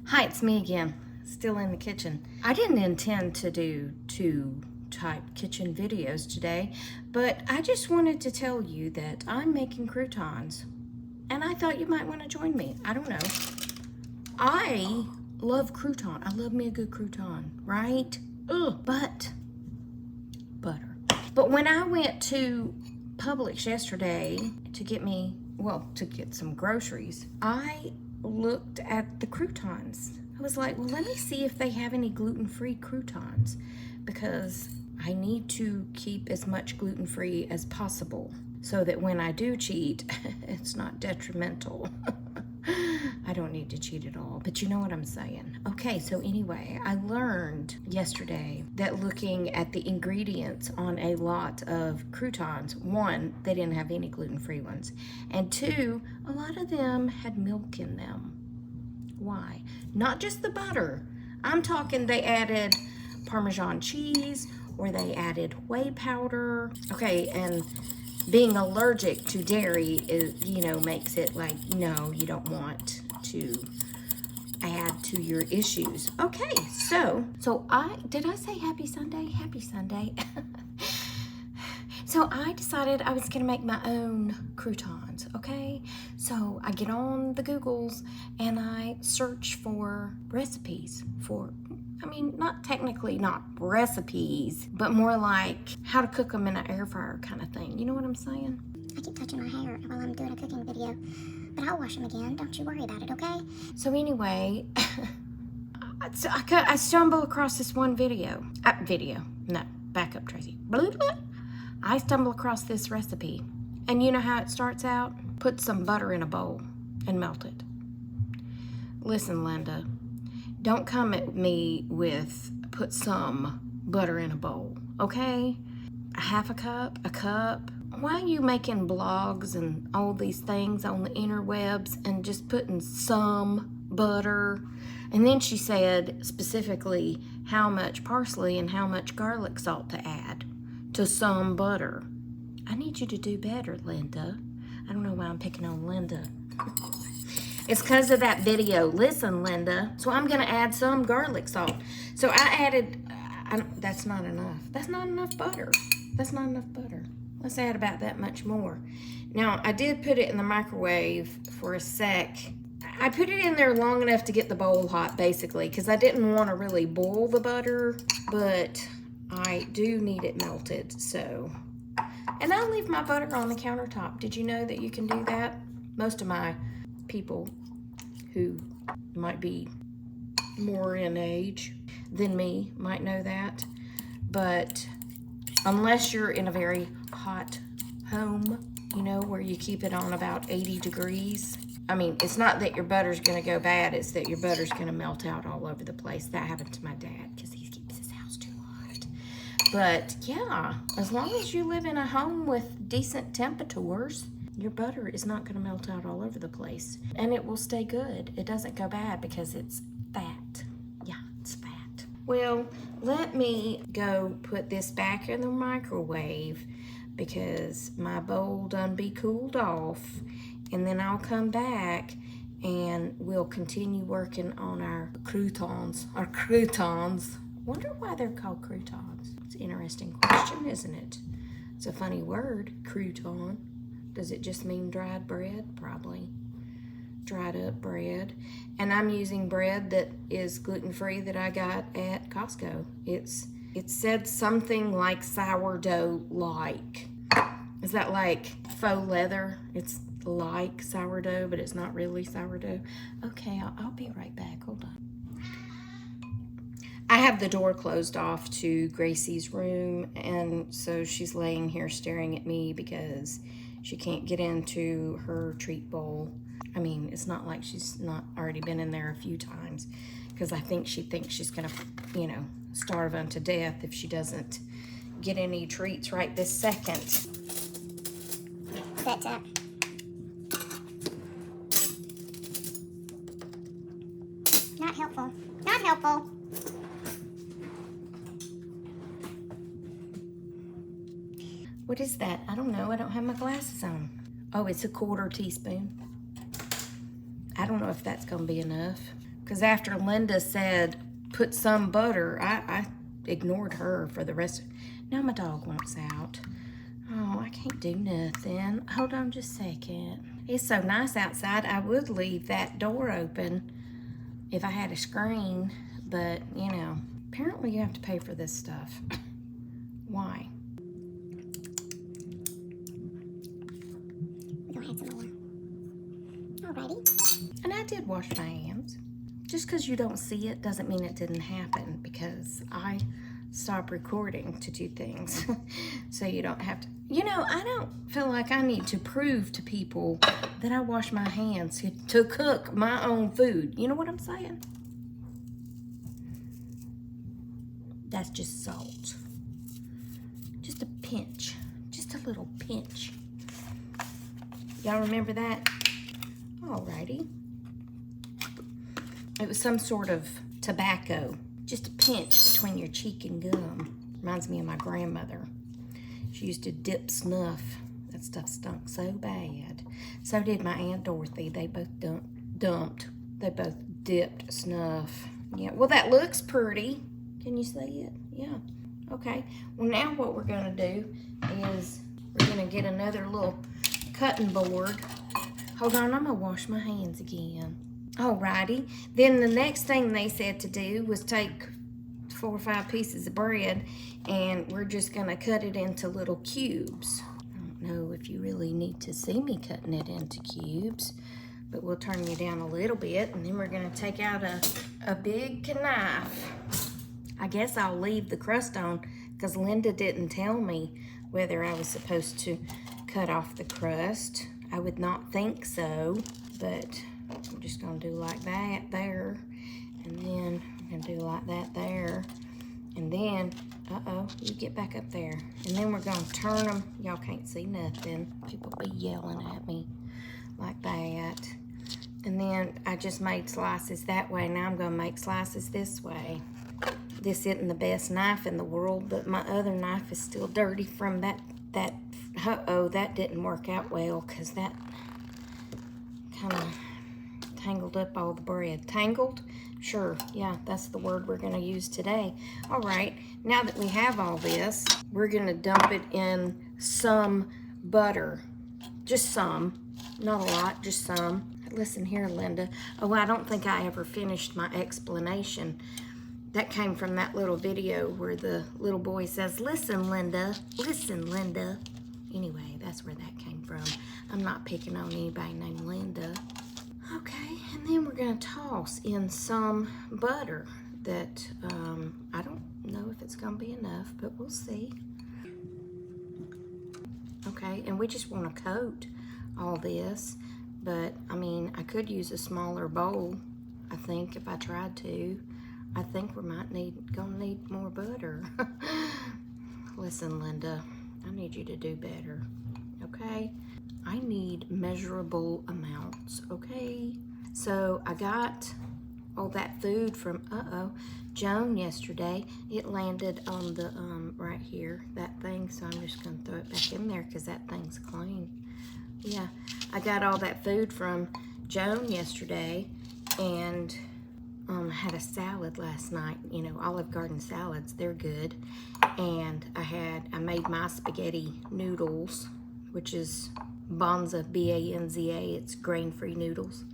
Hi, it's me again, still in the kitchen. I didn't intend to do two type kitchen videos today, but I just wanted to tell you that I'm making croutons, and I thought you might want to join me. I don't know. I love crouton. I love me a good crouton, right? Ugh, but butter. But when I went to Publix yesterday to get some groceries, I looked at the croutons. I was like, well, let me see if they have any gluten-free croutons, because I need to keep as much gluten-free as possible so that when I do cheat, it's not detrimental. I don't need to cheat at all, but you know what I'm saying. Okay, so anyway, I learned yesterday that looking at the ingredients on a lot of croutons, one, they didn't have any gluten-free ones, and two, a lot of them had milk in them. Why? Not just the butter. I'm talking they added Parmesan cheese, or they added whey powder. Okay, and being allergic to dairy is, makes it like, no, you don't want to add to your issues. Okay, so did I say happy Sunday? Happy Sunday. So I decided I was gonna make my own croutons, okay? So I get on the Googles and I search for recipes for, not recipes, but more like how to cook them in an air fryer kind of thing. You know what I'm saying? I keep touching my hair while I'm doing a cooking video, but I'll wash them again. Don't you worry about it, okay? So anyway, I stumble across this one video. Back up, Tracy. Blah, blah. I stumble across this recipe, and you know how it starts out? Put some butter in a bowl and melt it. Listen, Linda, don't come at me with put some butter in a bowl, okay? A half a cup, a cup. Why are you making blogs and all these things on the interwebs and just putting some butter? And then she said specifically how much parsley and how much garlic salt to add to some butter. I need you to do better, Linda. I don't know why I'm picking on Linda. It's because of that video. Listen, Linda. So I'm going to add some garlic salt. So I added, that's not enough. That's not enough butter. That's not enough butter. Let's add about that much more. Now, I did put it in the microwave for a sec. I put it in there long enough to get the bowl hot, basically, because I didn't want to really boil the butter, but I do need it melted, so. And I leave my butter on the countertop. Did you know that you can do that? Most of my people who might be more in age than me might know that. But unless you're in a very hot home, where you keep it on about 80 degrees. It's not that your butter's gonna go bad, it's that your butter's gonna melt out all over the place. That happened to my dad because he keeps his house too hot. But yeah, as long as you live in a home with decent temperatures, your butter is not gonna melt out all over the place. And it will stay good. It doesn't go bad because it's fat. Yeah, it's fat. Well, let me go put this back in the microwave because my bowl done be cooled off. And then I'll come back and we'll continue working on our croutons. Wonder why they're called croutons. It's an interesting question, isn't it? It's a funny word, crouton. Does it just mean dried bread? Probably. Dried up bread. And I'm using bread that is gluten-free that I got at Costco. It said something like sourdough-like. Is that like faux leather? It's like sourdough, but it's not really sourdough. Okay, I'll be right back. Hold on. I have the door closed off to Gracie's room, and so she's laying here staring at me because she can't get into her treat bowl. It's not like she's not already been in there a few times, because I think she thinks she's gonna, starve unto death if she doesn't get any treats right this second. Set up. Not helpful. Not helpful. What is that? I don't know. I don't have my glasses on. Oh, it's a 1/4 teaspoon. I don't know if that's gonna be enough. Because after Linda said, put some butter, I ignored her for the rest. Now my dog wants out. Oh, I can't do nothing. Hold on just a second. It's so nice outside. I would leave that door open if I had a screen, but you know, apparently you have to pay for this stuff. Why? We're gonna add some more. Alrighty. And I did wash my hands. Just because you don't see it doesn't mean it didn't happen, because I stopped recording to do things. So you don't have to. You know, I don't feel like I need to prove to people that I wash my hands to cook my own food. You know what I'm saying? That's just salt. Just a pinch. Just a little pinch. Y'all remember that? Alrighty. It was some sort of tobacco. Just a pinch between your cheek and gum. Reminds me of my grandmother. She used to dip snuff. That stuff stunk so bad. So did my Aunt Dorothy. They both they both dipped snuff. Yeah, well that looks pretty. Can you see it? Yeah. Okay. Well now what we're gonna do is we're gonna get another little cutting board. Hold on, I'm gonna wash my hands again. Alrighty. Then the next thing they said to do was take 4 or 5 pieces of bread, and we're just gonna cut it into little cubes. I don't know if you really need to see me cutting it into cubes, but we'll turn you down a little bit, and then we're gonna take out a big knife. I guess I'll leave the crust on because Linda didn't tell me whether I was supposed to cut off the crust. I would not think so, but I'm just gonna do like that there, and then I'm gonna do like that there, and then, you get back up there, and then we're gonna turn them. Y'all can't see nothing. People be yelling at me like that. And then I just made slices that way. Now I'm gonna make slices this way. This isn't the best knife in the world, but my other knife is still dirty from that that didn't work out well, because that kind of tangled up all the bread. Tangled? Sure, yeah, that's the word we're gonna use today. All right, now that we have all this, we're gonna dump it in some butter. Just some, not a lot, just some. Listen here, Linda. Oh, I don't think I ever finished my explanation. That came from that little video where the little boy says, listen, Linda, listen, Linda. Anyway, that's where that came from. I'm not picking on anybody named Linda. Okay, and then we're gonna toss in some butter that, I don't know if it's gonna be enough, but we'll see. Okay, and we just wanna coat all this, but I mean, I could use a smaller bowl, I think, if I tried to. I think we might gonna need more butter. Listen, Linda, I need you to do better, okay? I need measurable amounts, okay? So I got all that food from, Joan yesterday. It landed on the, right here, that thing, so I'm just gonna throw it back in there because that thing's clean. Yeah, I got all that food from Joan yesterday, and had a salad last night, you know, Olive Garden salads, they're good. And I made my spaghetti noodles, which is Banza, B-A-N-Z-A, it's grain-free noodles.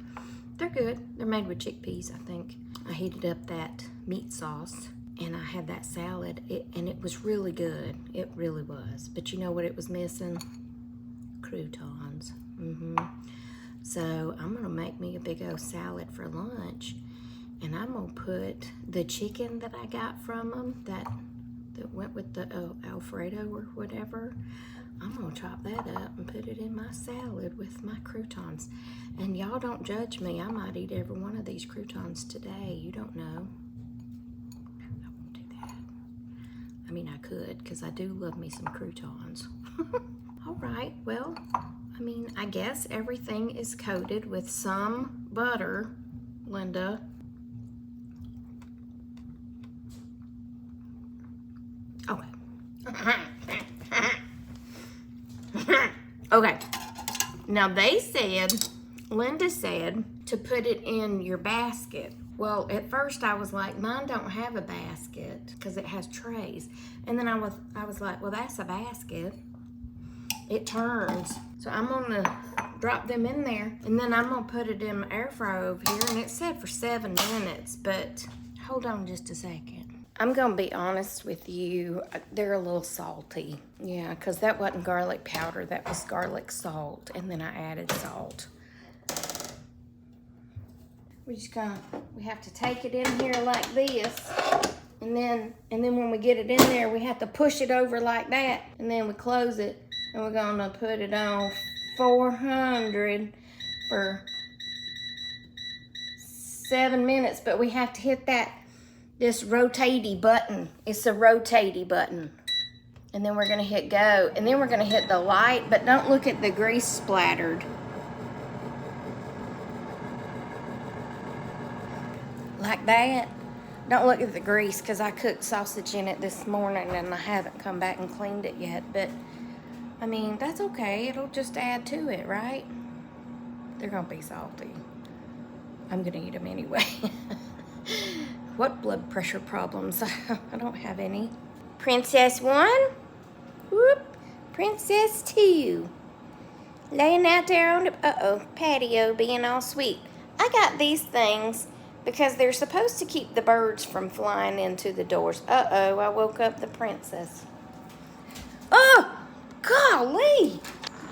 They're good, they're made with chickpeas, I think. I heated up that meat sauce, and I had that salad, and it was really good, it really was. But you know what it was missing? Croutons. So I'm gonna make me a big old salad for lunch. And I'm gonna put the chicken that I got from them, that went with the Alfredo or whatever, I'm gonna chop that up and put it in my salad with my croutons. And y'all don't judge me, I might eat every one of these croutons today, you don't know. I won't do that. I mean, I could, because I do love me some croutons. All right, well, I mean, I guess everything is coated with some butter, Linda. Okay. Okay. Now they said, Linda said, to put it in your basket. Well, at first I was like, mine don't have a basket because it has trays. And then I was like, well, that's a basket. It turns. So I'm gonna drop them in there, and then I'm gonna put it in my air fryer over here, and it said for 7 minutes, but hold on just a second. I'm gonna be honest with you, they're a little salty. Yeah, because that wasn't garlic powder, that was garlic salt, and then I added salt. We have to take it in here like this, and then when we get it in there, we have to push it over like that, and then we close it, and we're gonna put it on 400 for 7 minutes, but we have to hit this rotatey button. It's a rotatey button. And then we're gonna hit go, and then we're gonna hit the light, but don't look at the grease splattered. Like that. Don't look at the grease, because I cooked sausage in it this morning and I haven't come back and cleaned it yet, but I mean, that's okay. It'll just add to it, right? They're gonna be salty. I'm gonna eat them anyway. What blood pressure problems? I don't have any. Princess 1, whoop, Princess 2. Laying out there on the, patio being all sweet. I got these things because they're supposed to keep the birds from flying into the doors. I woke up the princess. Oh, golly!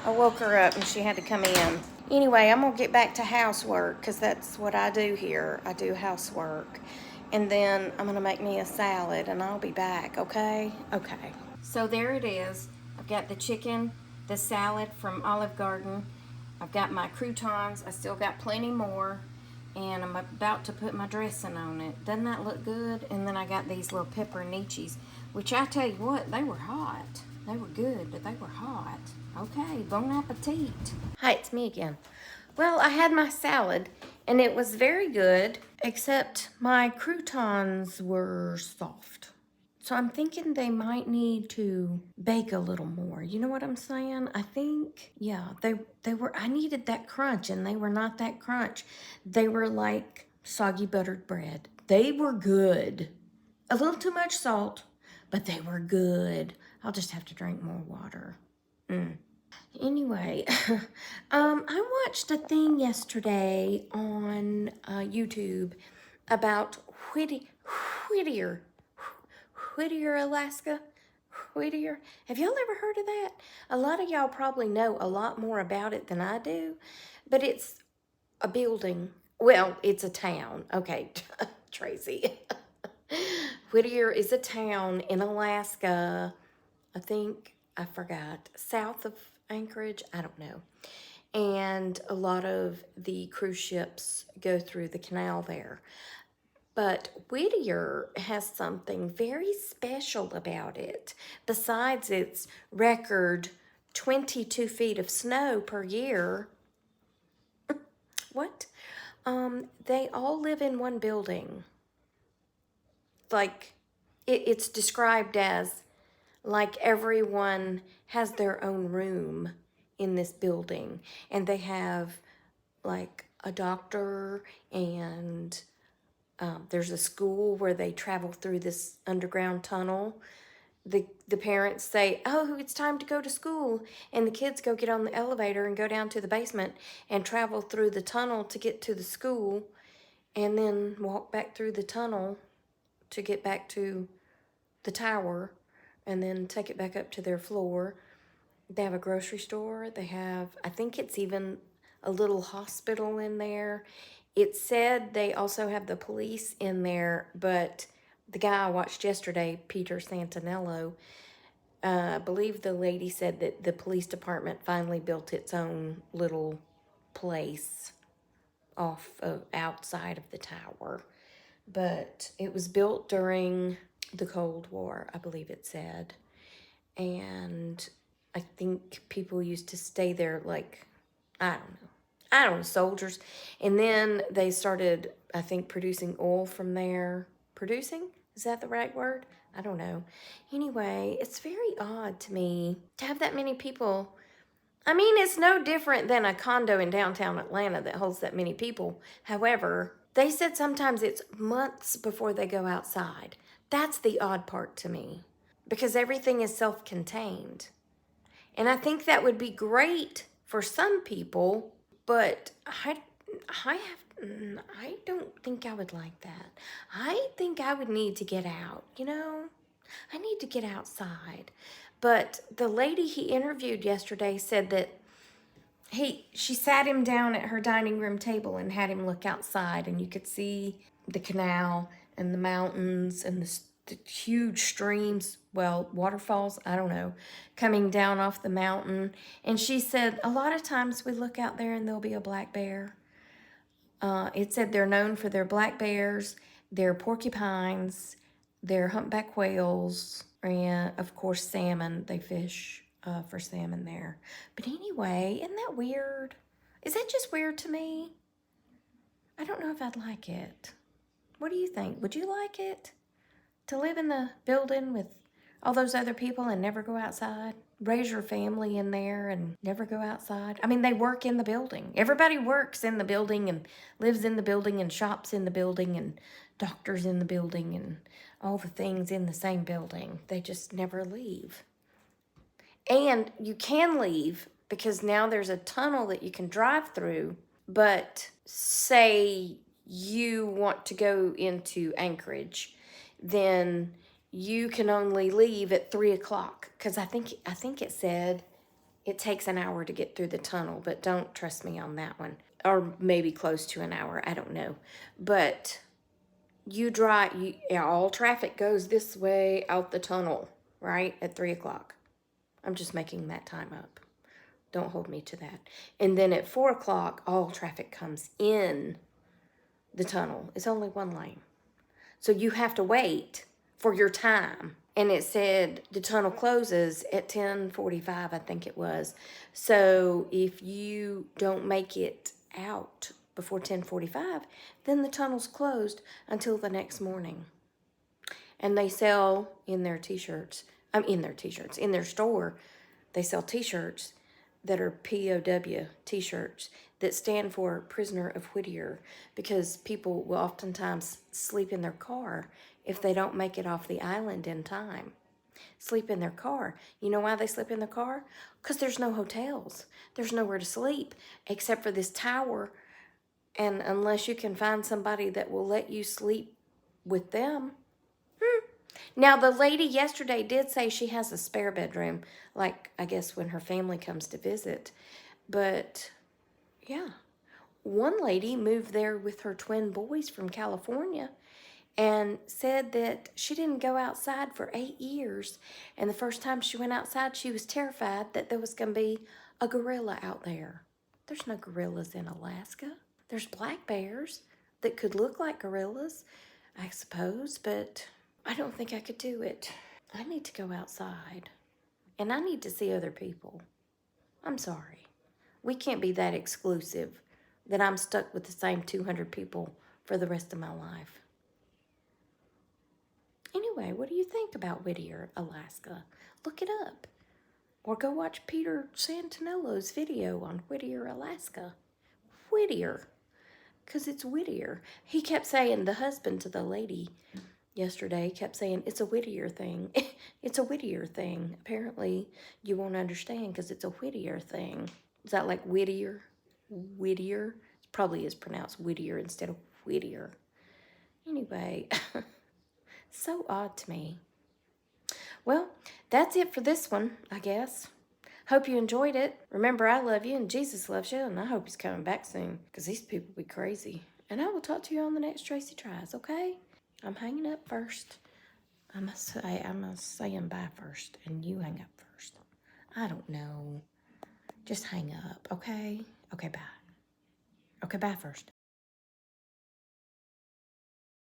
I woke her up and she had to come in. Anyway, I'm gonna get back to housework because that's what I do here. I do housework. And then I'm gonna make me a salad and I'll be back, okay? Okay. So there it is. I've got the chicken, the salad from Olive Garden. I've got my croutons. I still got plenty more. And I'm about to put my dressing on it. Doesn't that look good? And then I got these little pepperoncinis, which I tell you what, they were hot. They were good, but they were hot. Okay, bon appetit. Hi, it's me again. Well, I had my salad, and it was very good, except my croutons were soft. So I'm thinking they might need to bake a little more. You know what I'm saying? I think, yeah, they were, I needed that crunch, and they were not that crunch. They were like soggy buttered bread. They were good. A little too much salt, but they were good. I'll just have to drink more water. Anyway, I watched a thing yesterday on YouTube about Whittier, Alaska. Whittier. Have y'all ever heard of that? A lot of y'all probably know a lot more about it than I do, but it's a building. Well, it's a town. Okay, Tracy. Whittier is a town in Alaska. I think, I forgot, south of Anchorage, I don't know. And a lot of the cruise ships go through the canal there. But Whittier has something very special about it. Besides its record 22 feet of snow per year. What? They all live in one building. Like, it's described as like everyone has their own room in this building. And they have like a doctor, and there's a school where they travel through this underground tunnel. The parents say, oh, it's time to go to school. And the kids go get on the elevator and go down to the basement and travel through the tunnel to get to the school, and then walk back through the tunnel to get back to the tower, and then take it back up to their floor. They have a grocery store. They have, I think it's even a little hospital in there. It said they also have the police in there, but the guy I watched yesterday, Peter Santinello, I believe the lady said that the police department finally built its own little place outside of the tower. But it was built during the Cold War, I believe it said. And I think people used to stay there, like, I don't know, soldiers. And then they started, I think, producing oil from there. Producing? Is that the right word? I don't know. Anyway, it's very odd to me to have that many people I mean, it's no different than a condo in downtown Atlanta that holds that many people. However, they said sometimes it's months before they go outside. That's the odd part to me because everything is self-contained. And I think that would be great for some people, but I don't think I would like that. I think I would need to get out, you know? I need to get outside. But the lady he interviewed yesterday said that she sat him down at her dining room table and had him look outside, and you could see the canal and the mountains and the huge streams, well, waterfalls, I don't know, coming down off the mountain. And she said a lot of times we look out there and there'll be a black bear. It said they're known for their black bears, their porcupines, their humpback whales, and of course salmon. They fish for salmon there. But anyway, isn't that weird? Is that just weird to me? I don't know if I'd like it. What do you think? Would you like it? To live in the building with all those other people and never go outside? Raise your family in there and never go outside? I mean, they work in the building. Everybody works in the building and lives in the building and shops in the building and doctors in the building and all the things in the same building. They just never leave. And you can leave because now there's a tunnel that you can drive through. But say you want to go into Anchorage, then you can only leave at 3 o'clock. Because I think it said it takes an hour to get through the tunnel, but don't trust me on that one. Or maybe close to an hour, I don't know. But you drive, all traffic goes this way out the tunnel, right, at 3 o'clock. I'm just making that time up. Don't hold me to that. And then at 4 o'clock, all traffic comes in the tunnel. It's only one lane. So you have to wait for your time. And it said the tunnel closes at 10:45, I think it was. So if you don't make it out before 10:45, then the tunnel's closed until the next morning. And they sell in their in their store, they sell t-shirts that are POW t-shirts that stand for Prisoner of Whittier, because people will oftentimes sleep in their car if they don't make it off the island in time. Sleep in their car. You know why they sleep in their car? Because there's no hotels. There's nowhere to sleep except for this tower, and unless you can find somebody that will let you sleep with them. Now, the lady yesterday did say she has a spare bedroom, like, I guess, when her family comes to visit. But, yeah. One lady moved there with her twin boys from California and said that she didn't go outside for 8 years. And the first time she went outside, she was terrified that there was going to be a gorilla out there. There's no gorillas in Alaska. There's black bears that could look like gorillas, I suppose, but I don't think I could do it. I need to go outside, and I need to see other people. I'm sorry. We can't be that exclusive that I'm stuck with the same 200 people for the rest of my life. Anyway, what do you think about Whittier, Alaska? Look it up. Or go watch Peter Santinello's video on Whittier, Alaska. Whittier. Because it's Whittier. He kept saying, the husband to the lady yesterday kept saying, it's a Whittier thing. It's a Whittier thing. Apparently, you won't understand because it's a Whittier thing. Is that like Whittier? Whittier? It probably is pronounced Whittier instead of Whittier. Anyway, so odd to me. Well, that's it for this one, I guess. Hope you enjoyed it. Remember, I love you and Jesus loves you, and I hope he's coming back soon because these people be crazy. And I will talk to you on the next Tracy Tries, okay? I'm hanging up first. I'm saying bye first, and you hang up first. I don't know. Just hang up, okay? Okay, bye. Okay, bye first.